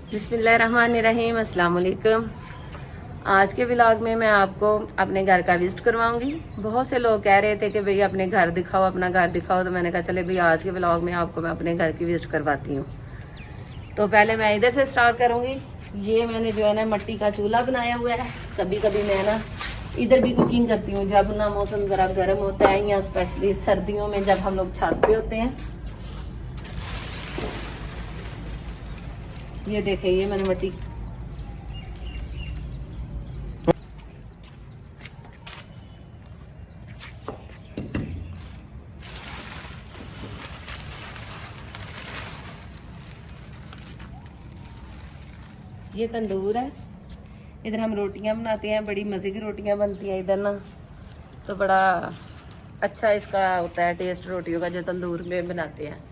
बिस्मिल्लाहिर्रहमानिर्रहीम, अस्सलाम वालेकुम। आज के व्लॉग में मैं आपको अपने घर का विजिट करवाऊंगी। बहुत से लोग कह रहे थे कि भई अपने घर दिखाओ, अपना घर दिखाओ, तो मैंने कहा चले भई आज के व्लॉग में आपको मैं अपने घर की विजिट करवाती हूँ। तो पहले मैं इधर से स्टार्ट करूँगी। ये मैंने जो है ना मिट्टी का चूल्हा बनाया हुआ है। कभी कभी मैं ना इधर भी कुकिंग करती हूँ जब ना मौसम ज़रा गर्म होता है, या स्पेशली सर्दियों में जब हम लोग छत पे होते हैं। ये देखें, ये मैंने मिट्टी ये तंदूर है। इधर हम रोटियां बनाते हैं, बड़ी मज़े की रोटियां बनती हैं इधर ना। तो बड़ा अच्छा इसका होता है टेस्ट रोटियों का जो तंदूर में बनाते हैं।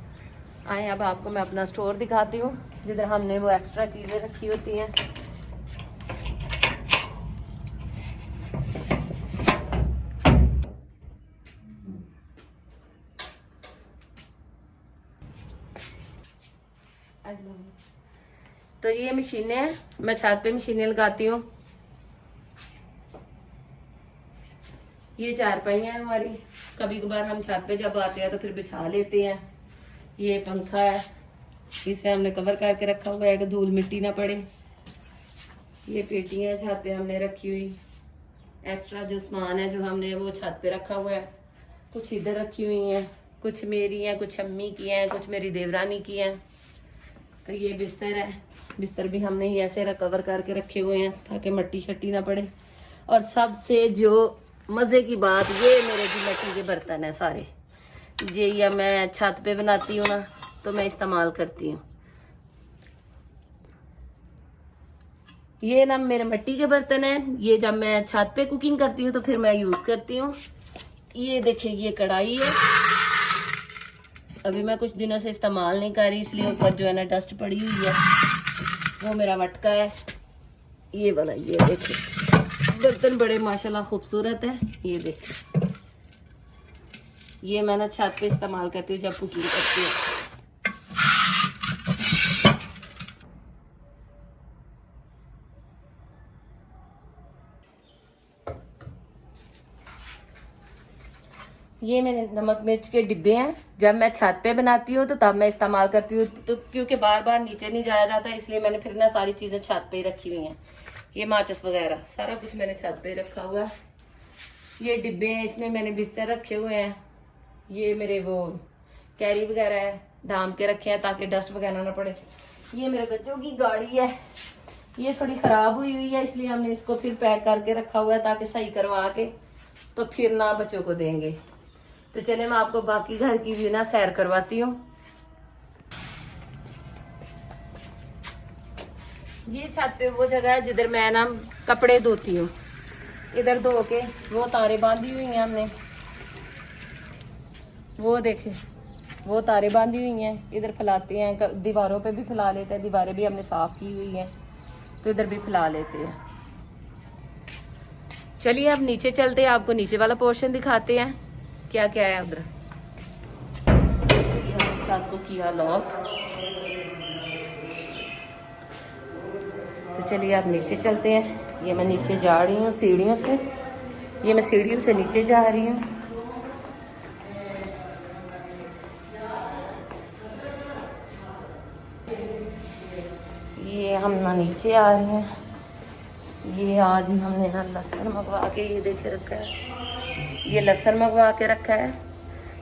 आए अब आपको मैं अपना स्टोर दिखाती हूँ जिधर हमने वो एक्स्ट्रा चीज़ें रखी होती हैं। तो ये मशीनें हैं, मैं छत पे मशीनें लगाती हूँ। ये चारपाइयाँ हैं हमारी, कभी कभार हम छत पे जब आते हैं तो फिर बिछा लेते हैं। ये पंखा है, इसे हमने कवर करके रखा हुआ है कि धूल मिट्टी ना पड़े। ये पेटियाँ हैं छत पे हमने रखी हुई। एक्स्ट्रा जो सामान है जो हमने वो छत पे रखा हुआ है। कुछ इधर रखी हुई हैं, कुछ मेरी हैं, कुछ अम्मी की हैं, कुछ मेरी देवरानी की हैं। तो ये बिस्तर है, बिस्तर भी हमने ही ऐसे कवर करके रखे हुए हैं ताकि मिट्टी शट्टी ना पड़े। और सबसे जो मज़े की बात, ये मेरे भी मिट्टी के बर्तन है सारे। ये या मैं छत पे बनाती हूँ ना तो मैं इस्तेमाल करती हूँ। ये ना मेरे मिट्टी के बर्तन हैं, ये जब मैं छत पे कुकिंग करती हूँ तो फिर मैं यूज़ करती हूँ। ये देखिए, ये कढ़ाई है, अभी मैं कुछ दिनों से इस्तेमाल नहीं कर रही इसलिए ऊपर जो है ना डस्ट पड़ी हुई है। वो मेरा मटका है, ये वाला। ये देखिए बर्तन बड़े माशाल्लाह खूबसूरत है। ये देखिए, ये मैं ना छत पे इस्तेमाल करती हूँ जब कुकिंग करती हूँ। ये मेरे नमक मिर्च के डिब्बे हैं, जब मैं छत पे बनाती हूँ तो तब मैं इस्तेमाल करती हूँ। तो क्योंकि बार बार नीचे नहीं जाया जाता इसलिए मैंने फिर ना सारी चीज़ें छत पे ही रखी हुई हैं। ये माचिस वगैरह सारा कुछ मैंने छत पे रखा हुआ है। ये डिब्बे हैं, इसमें मैंने बिस्तर रखे हुए हैं। ये मेरे वो कैरी वगैरह है, दाम के रखे हैं ताकि डस्ट वगैरह ना पड़े। ये मेरे बच्चों की गाड़ी है, ये थोड़ी ख़राब हुई है इसलिए हमने इसको फिर पैक करके रखा हुआ है ताकि सही करवा के तो फिर ना बच्चों को देंगे। तो चले मैं आपको बाकी घर की भी ना सैर करवाती हूँ। ये छत पे वो जगह है जिधर मैं ना कपड़े धोती हूँ। इधर धो के वो तारे बांधी हुई हैं हमने, वो देखे वो तारे बांधी हुई हैं। इधर फैलाते हैं, दीवारों पे भी फैला लेते हैं, दीवारें भी हमने साफ की हुई हैं तो इधर भी फैला लेते हैं। चलिए अब नीचे चलते हैं, आपको नीचे वाला पोर्शन दिखाते हैं क्या क्या है उधर। छत को किया लॉक, तो चलिए आप नीचे चलते हैं। ये मैं नीचे जा रही हूँ सीढ़ियों से, ये मैं सीढ़ियों से नीचे जा रही हूँ। ये हम ना नीचे आ रहे हैं। ये आज ही हमने ना लहसुन मंगवा के ये देखे रखा है, ये लहसुन मंगवा के रखा है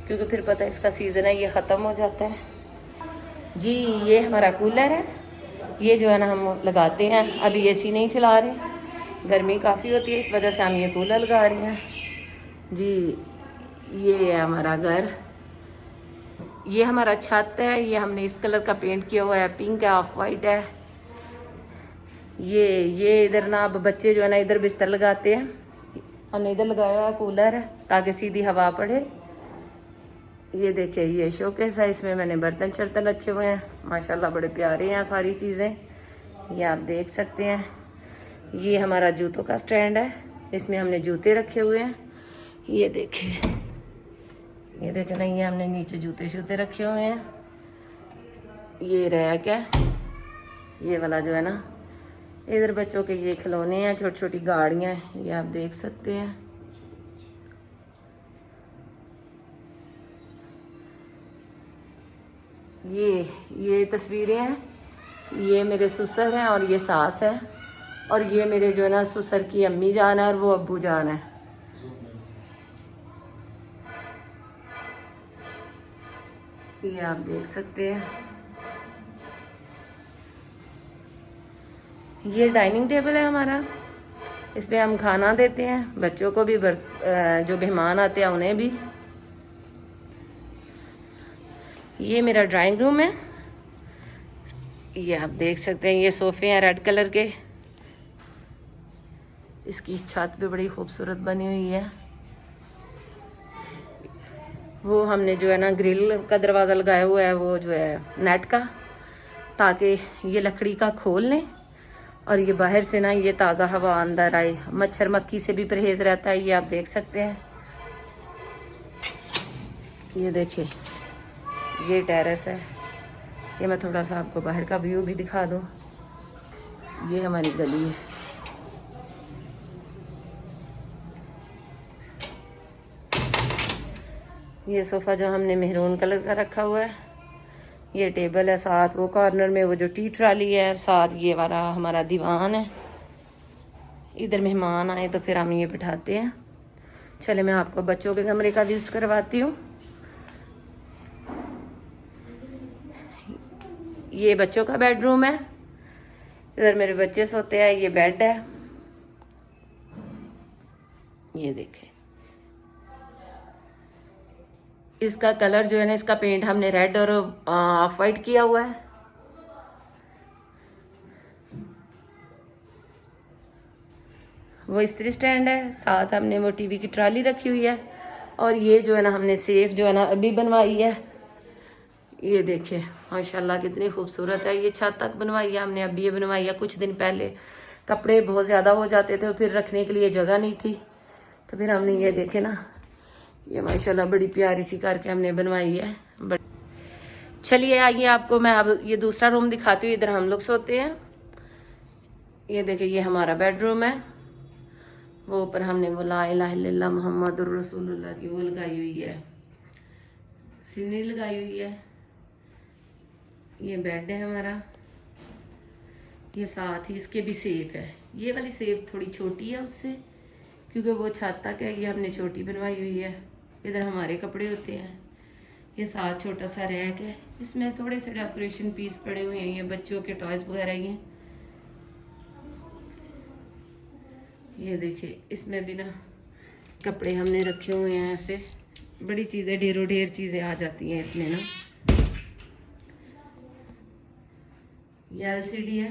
क्योंकि फिर पता है इसका सीज़न है, ये ख़त्म हो जाता है। जी ये हमारा कूलर है, ये जो है ना हम लगाते हैं। अभी एसी नहीं चला रहे, गर्मी काफ़ी होती है इस वजह से हम ये कूलर लगा रहे हैं। जी ये है हमारा घर, ये हमारा छत है, ये हमने इस कलर का पेंट किया हुआ है, पिंक है, ऑफ वाइट है। ये इधर ना अब बच्चे जो है ना इधर बिस्तर लगाते हैं, हमने इधर लगाया हुआ कूलर है ताकि सीधी हवा पड़े। ये देखिए ये शोकेस है, इसमें मैंने बर्तन शर्तन रखे हुए हैं, माशाल्लाह बड़े प्यारे हैं सारी चीज़ें, ये आप देख सकते हैं। ये हमारा जूतों का स्टैंड है, इसमें हमने जूते रखे हुए हैं। ये देखिए, ये देखे ना, ये हमने नीचे जूते शूते रखे हुए हैं। ये रैक है, ये वाला जो है ना, इधर बच्चों के ये खिलौने हैं, छोटी छोटी गाड़ियाँ हैं, ये आप देख सकते हैं। ये तस्वीरें हैं, ये मेरे ससुर हैं और ये सास है, और ये मेरे जो है ना ससुर की अम्मी जान है और वो अब्बू जान है। ये आप देख सकते हैं। ये डाइनिंग टेबल है हमारा, इस पे हम खाना देते हैं बच्चों को भी, जो मेहमान आते हैं उन्हें भी। ये मेरा ड्राइंग रूम है, ये आप देख सकते हैं। ये सोफे हैं रेड कलर के, इसकी छत भी बड़ी खूबसूरत बनी हुई है। वो हमने जो है ना ग्रिल का दरवाज़ा लगाया हुआ है, वो जो है नेट का, ताकि ये लकड़ी का खोल लें और ये बाहर से ना ये ताज़ा हवा अंदर आए, मच्छर मक्खी से भी परहेज रहता है। ये आप देख सकते हैं। ये देखिए, ये टेरेस है। ये मैं थोड़ा सा आपको बाहर का व्यू भी दिखा दूँ। ये हमारी गली है। ये सोफ़ा जो हमने मेहरून कलर का रखा हुआ है, ये टेबल है, साथ वो कॉर्नर में वो जो टी ट्राली है, साथ ये वाला हमारा दीवान है। इधर मेहमान आए तो फिर हम ये बिठाते हैं। चले मैं आपको बच्चों के कमरे का विजिट करवाती हूँ। ये बच्चों का बेडरूम है, इधर मेरे बच्चे सोते हैं। ये बेड है, ये देखें। इसका कलर जो है ना, इसका पेंट हमने रेड और ऑफ वाइट किया हुआ है। वो इस्त्री स्टैंड है, साथ हमने वो टीवी की ट्राली रखी हुई है। और ये जो है ना हमने सेफ जो है ना अभी बनवाई है। ये देखिए माशाल्लाह कितनी खूबसूरत है। ये छत तक बनवाई है हमने, अभी ये बनवाई है कुछ दिन पहले। कपड़े बहुत ज़्यादा हो जाते थे, फिर रखने के लिए जगह नहीं थी, तो फिर हमने ये देखे ना, ये माशाल्लाह बड़ी प्यारी सी करके हमने बनवाई है। बट चलिए आइए आपको मैं अब ये दूसरा रूम दिखाती हूँ। इधर हम लोग सोते हैं। ये देखिए, ये हमारा बेडरूम है। वो ऊपर हमने वो ला इलाहा इल्लल्लाह मुहम्मदुर रसूलुल्लाह की वो लगाई हुई है, सीनरी लगाई हुई है। ये बेड है हमारा, ये साथ ही इसके भी सेफ है। ये वाली सेफ थोड़ी छोटी है उससे, क्योंकि वो छत तक है। ये हमने छोटी बनवाई हुई है। इधर हमारे कपड़े होते हैं। ये साथ छोटा सा रैक है, इसमें थोड़े से डेकोरेशन पीस पड़े हुए हैं, ये बच्चों के टॉयज वगैरह ही हैं। ये देखिए, इसमें भी ना कपड़े हमने रखे हुए हैं ऐसे, बड़ी चीज़ें, ढेरों ढेर चीज़ें आ जाती हैं इसमें ना। ये एलसीडी है,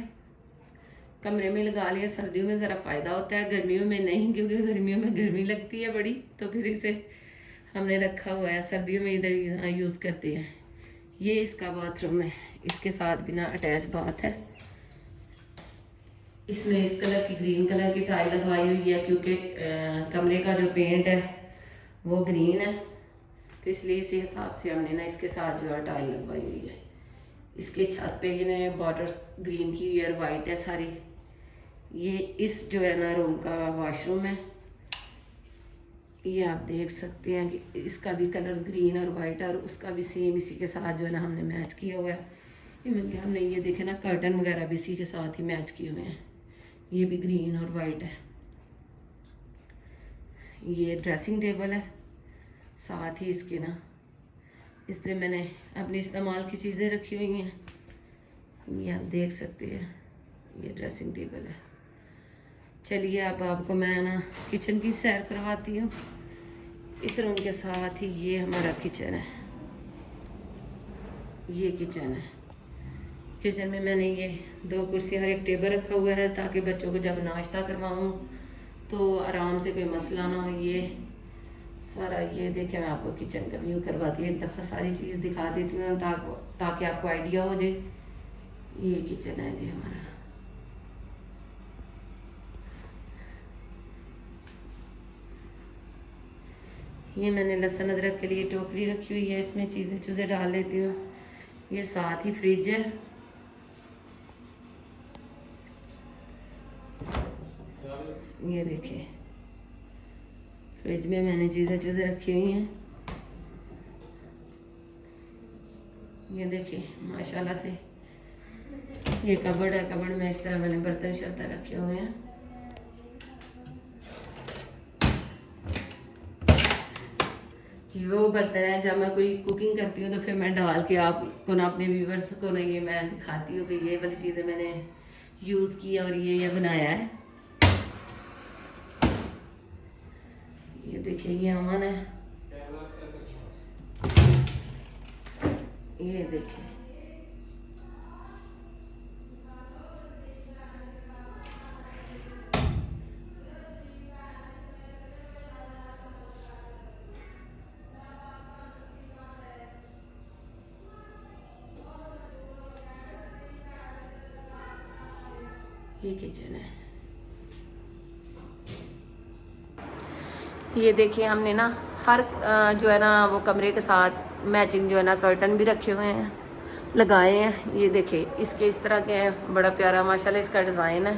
कमरे में लगा लिया। सर्दियों में ज़रा फ़ायदा होता है, गर्मियों में नहीं, क्योंकि गर्मियों में गर्मी लगती है बड़ी, तो फिर इसे हमने रखा हुआ है। सर्दियों में इधर यूज़ करते हैं। ये इसका बाथरूम है, इसके साथ बिना अटैच बाथ है। इसमें इस कलर की ग्रीन कलर की टाइल लगवाई हुई है, क्योंकि कमरे का जो पेंट है वो ग्रीन है, तो इसलिए इसी हिसाब से हमने ना इसके साथ जो है टाइल लगवाई हुई है। इसके छत पे ये बॉर्डर ग्रीन की हुई है और वाइट है सारी। ये इस जो है ना रूम का वॉशरूम है। ये आप देख सकते हैं कि इसका भी कलर ग्रीन और वाइट है, और उसका भी सेम इसी के साथ जो है ना हमने मैच किया हुआ है। ये मतलब हमने ये देखे ना, कर्टन वगैरह भी इसी के साथ ही मैच किए हुए हैं। ये भी ग्रीन और वाइट है। ये ड्रेसिंग टेबल है, साथ ही इसके ना इस पर मैंने अपने इस्तेमाल की चीज़ें रखी हुई हैं। ये आप देख सकते हैं, ये ड्रेसिंग टेबल है। चलिए अब आपको मैं ना किचन की सैर करवाती हूँ। इस रूम के साथ ही ये हमारा किचन है। ये किचन है। किचन में मैंने ये 2 कुर्सी और एक टेबल रखा हुआ है, ताकि बच्चों को जब नाश्ता करवाऊँ तो आराम से कोई मसला ना हो। ये सारा, ये देखिए मैं आपको किचन का व्यू करवाती हूँ, एक दफ़ा सारी चीज़ दिखा देती हूँ ताकि आपको आइडिया हो जाए। ये किचन है जी हमारा। ये मैंने लहसुन अदरक के लिए टोकरी रखी हुई है, इसमें चीज़ें डाल लेती हूँ। ये साथ ही फ्रिज है। ये देखिए फ्रिज में मैंने चीज़ें रखी हुई हैं। ये देखिए माशाल्लाह से ये कबर्ड है। कबर्ड में इस तरह मैंने बर्तन शर्तन रखे हुए हैं। वो बर्तन है जब मैं कोई कुकिंग करती हूँ तो फिर मैं डाल के आपको ना अपने व्यूवर्स को ना ये मैं दिखाती हूँ कि ये वाली चीज़ें मैंने यूज़ की और ये बनाया है। ये देखिए ये अमन है। ये देखिए ये किचन है। ये देखिए हमने ना हर जो है ना वो कमरे के साथ मैचिंग जो है ना कर्टन भी रखे हुए हैं, लगाए हैं। ये देखिए इसके इस तरह के हैं, बड़ा प्यारा माशाल्लाह इसका डिज़ाइन है।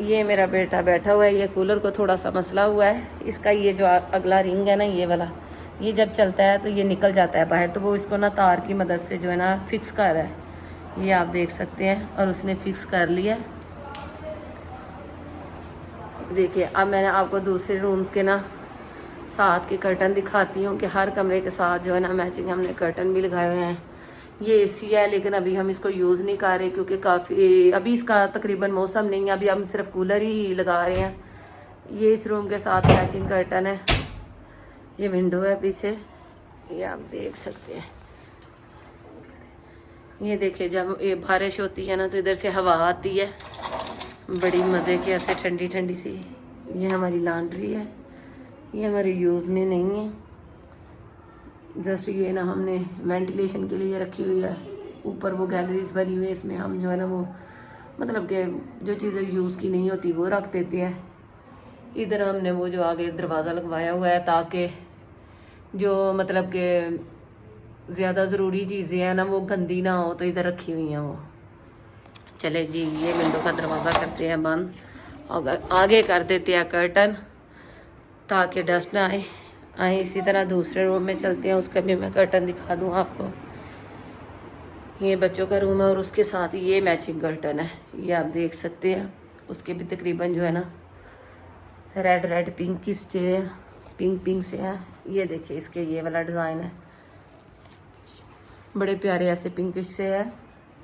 ये मेरा बेटा बैठा हुआ है। ये कूलर को थोड़ा सा मसला हुआ है। इसका ये जो अगला रिंग है ना ये वाला, ये जब चलता है तो ये निकल जाता है बाहर, तो वो इसको ना तार की मदद से जो है ना फिक्स कर रहा है। ये आप देख सकते हैं और उसने फिक्स कर लिया। देखिए अब मैंने आपको दूसरे रूम्स के ना साथ के कर्टन दिखाती हूँ कि हर कमरे के साथ जो है ना मैचिंग हमने कर्टन भी लगाए हुए हैं। ये एसी है लेकिन अभी हम इसको यूज़ नहीं कर रहे क्योंकि काफ़ी अभी इसका तकरीबन मौसम नहीं है। अभी हम सिर्फ कूलर ही लगा रहे हैं। ये इस रूम के साथ मैचिंग कर्टन है। ये विंडो है पीछे, ये आप देख सकते हैं। ये देखिए जब ये बारिश होती है ना तो इधर से हवा आती है बड़ी मज़े की, ऐसे ठंडी ठंडी सी। ये हमारी लॉन्ड्री है, ये हमारे यूज़ में नहीं है। जैसे ये ना हमने वेंटिलेशन के लिए रखी हुई है। ऊपर वो गैलरीज बनी हुई है, इसमें हम जो है ना वो मतलब कि जो चीज़ें यूज़ की नहीं होती वो रख देते हैं। इधर हमने वो जो आगे दरवाज़ा लगवाया हुआ है ताकि जो मतलब कि ज़्यादा ज़रूरी चीज़ें हैं ना वो गंदी ना हो, तो इधर रखी हुई हैं वो। चले जी ये विंडो का दरवाज़ा करते हैं बंद और आगे कर देते हैं कर्टन ताकि डस्ट ना आए। इसी तरह दूसरे रूम में चलते हैं, उसका भी मैं कर्टन दिखा दूँ आपको। ये बच्चों का रूम है और उसके साथ ये मैचिंग कर्टन है, ये आप देख सकते हैं। उसके भी तकरीबन जो है ना रेड रेड पिंक की से पिंक से है। ये देखिए इसके ये वाला डिज़ाइन है, बड़े प्यारे ऐसे पिंकिश से है।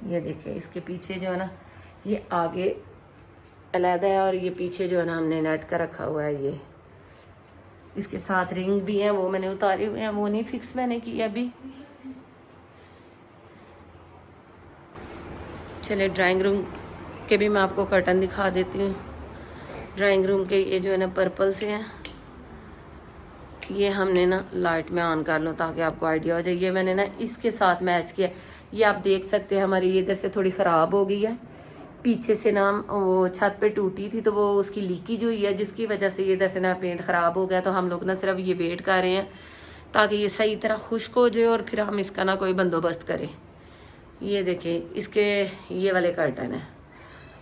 ये देखिए इसके पीछे जो है ना ये आगे अलग है और ये पीछे जो है ना हमने नेट का रखा हुआ है। ये इसके साथ रिंग भी हैं, वो मैंने उतारे हुए हैं, वो नहीं फिक्स मैंने किया अभी। चलिए ड्राइंग रूम के भी मैं आपको कर्टन दिखा देती हूँ। ड्राइंग रूम के ये जो है ना पर्पल से हैं। ये हमने ना लाइट में ऑन कर लो ताकि आपको आइडिया हो जाए। ये मैंने ना इसके साथ मैच किया। ये आप देख सकते हैं हमारी ये इधर से थोड़ी ख़राब हो गई है, पीछे से ना वो छत पे टूटी थी तो वो उसकी लीकेज हुई है जिसकी वजह से ये इधर से ना पेंट ख़राब हो गया। तो हम लोग ना सिर्फ ये वेट कर रहे हैं ताकि ये सही तरह खुश्क हो जाए और फिर हम इसका ना कोई बंदोबस्त करें। ये देखिए इसके ये वाले कर्टन है,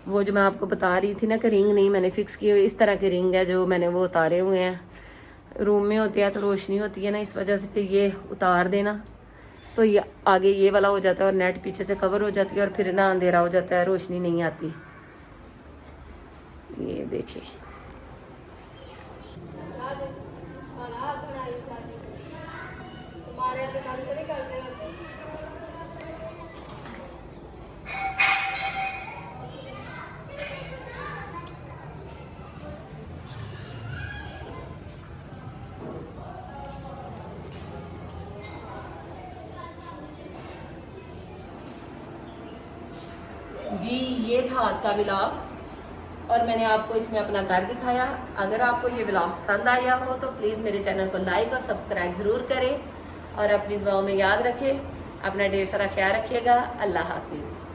वो जो मैं आपको बता रही थी ना कि रिंग नहीं मैंने फ़िक्स की हुई, इस तरह के रिंग है जो मैंने वो उतारे हुए हैं। रूम में होती है तो रोशनी होती है ना, इस वजह से फिर ये उतार देना तो ये आगे ये वाला हो जाता है और नेट पीछे से कवर हो जाती है और फिर ना अंधेरा हो जाता है, रोशनी नहीं आती। ये देखिए जी ये था आज का व्लॉग और मैंने आपको इसमें अपना घर दिखाया। अगर आपको ये व्लॉग पसंद आया हो तो प्लीज़ मेरे चैनल को लाइक और सब्सक्राइब ज़रूर करें और अपनी दुआओं में याद रखें। अपना ढेर सारा ख्याल रखिएगा। अल्लाह हाफिज़।